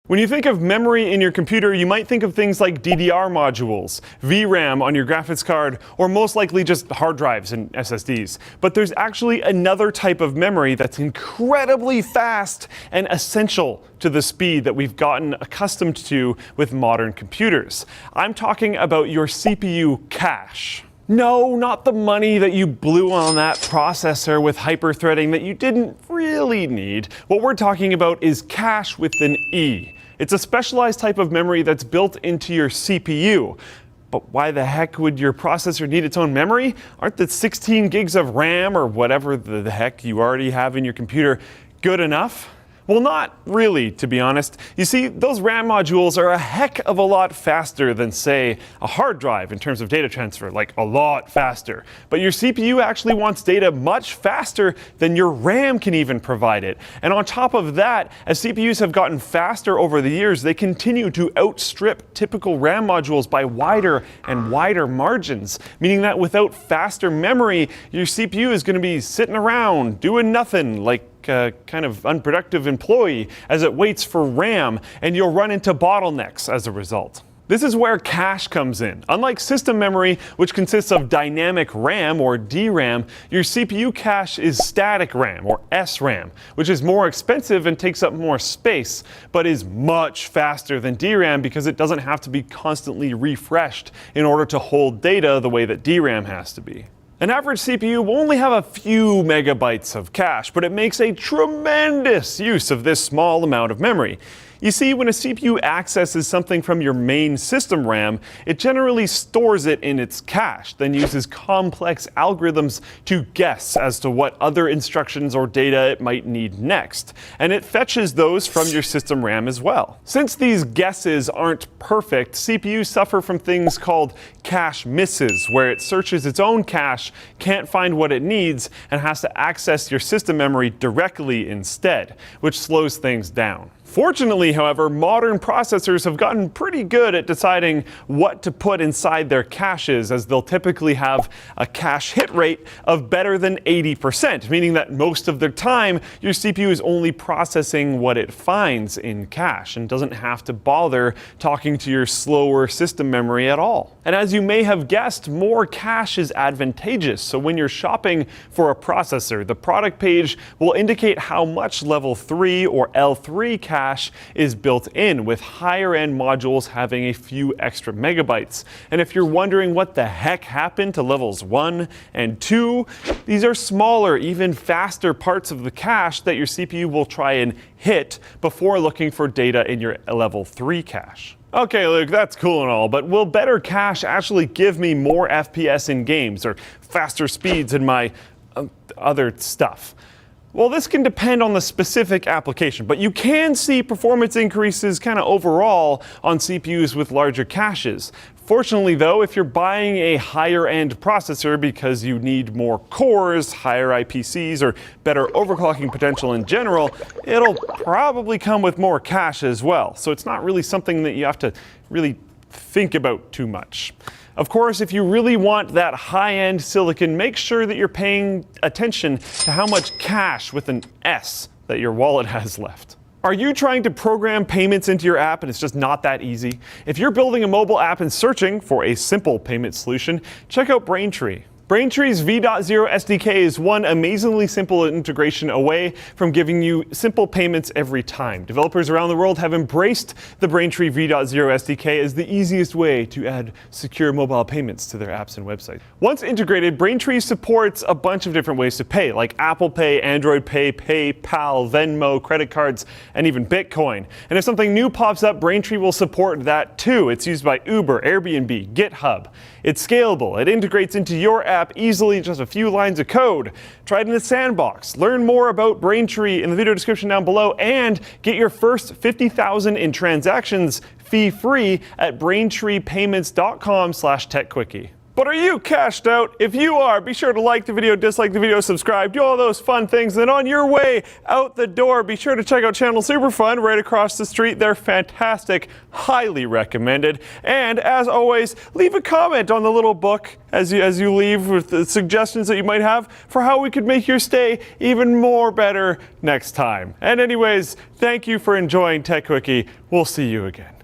When you think of memory in your computer, you might think of things like DDR modules, VRAM on your graphics card, or most likely just hard drives and SSDs. But there's actually another type of memory that's incredibly fast and essential to the speed that we've gotten accustomed to with modern computers. I'm talking about your CPU cache. No, not the money that you blew on that processor with hyperthreading that you didn't really need. What we're talking about is cache with an E. It's a specialized type of memory that's built into your CPU. But why the heck would your processor need its own memory? Aren't the 16 gigs of RAM or whatever the heck you already have in your computer good enough? Well, not really, to be honest. You see, those RAM modules are a heck of a lot faster than, say, a hard drive in terms of data transfer, like a lot faster. But your CPU actually wants data much faster than your RAM can even provide it. And on top of that, as CPUs have gotten faster over the years, they continue to outstrip typical RAM modules by wider and wider margins, meaning that without faster memory, your CPU is going to be sitting around doing nothing, like a kind of unproductive employee as it waits for RAM, and you'll run into bottlenecks as a result. This is where cache comes in. Unlike system memory, which consists of dynamic RAM or DRAM, your CPU cache is static RAM or SRAM, which is more expensive and takes up more space, but is much faster than DRAM because it doesn't have to be constantly refreshed in order to hold data the way that DRAM has to be. An average CPU will only have a few megabytes of cache, but it makes a tremendous use of this small amount of memory. You see, when a CPU accesses something from your main system RAM, it generally stores it in its cache, then uses complex algorithms to guess as to what other instructions or data it might need next. And it fetches those from your system RAM as well. Since these guesses aren't perfect, CPUs suffer from things called cache misses, where it searches its own cache, can't find what it needs, and has to access your system memory directly instead, which slows things down. Fortunately, however, modern processors have gotten pretty good at deciding what to put inside their caches, as they'll typically have a cache hit rate of better than 80%, meaning that most of the time your CPU is only processing what it finds in cache and doesn't have to bother talking to your slower system memory at all. And as you may have guessed, more cache is advantageous. So when you're shopping for a processor, the product page will indicate how much level 3 or L3 cache is built in, with higher end modules having a few extra megabytes. And if you're wondering what the heck happened to levels 1 and 2, these are smaller, even faster parts of the cache that your CPU will try and hit before looking for data in your level 3 cache. Okay, Luke, that's cool and all, but will better cache actually give me more FPS in games or faster speeds in my other stuff? Well, this can depend on the specific application, but you can see performance increases kind of overall on CPUs with larger caches. Fortunately though, if you're buying a higher end processor because you need more cores, higher IPCs, or better overclocking potential in general, it'll probably come with more cache as well. So it's not really something that you have to really think about too much. Of course, if you really want that high-end silicon, make sure that you're paying attention to how much cache with an S that your wallet has left. Are you trying to program payments into your app and it's just not that easy? If you're building a mobile app and searching for a simple payment solution, check out Braintree. Braintree's V.0 SDK is one amazingly simple integration away from giving you simple payments every time. Developers around the world have embraced the Braintree V.0 SDK as the easiest way to add secure mobile payments to their apps and websites. Once integrated, Braintree supports a bunch of different ways to pay, like Apple Pay, Android Pay, PayPal, Venmo, credit cards, and even Bitcoin. And if something new pops up, Braintree will support that too. It's used by Uber, Airbnb, GitHub. It's scalable. It integrates into your app easily, just a few lines of code. Try it in the sandbox. Learn more about Braintree in the video description down below, and get your first 50,000 in transactions fee-free at braintreepayments.com/techquickie. But are you cashed out? If you are, be sure to like the video, dislike the video, subscribe, do all those fun things. Then on your way out the door, be sure to check out Channel Superfund right across the street. They're fantastic, highly recommended. And as always, leave a comment on the little book as you leave with the suggestions that you might have for how we could make your stay even more better next time. And anyways, thank you for enjoying Tech Quickie. We'll see you again.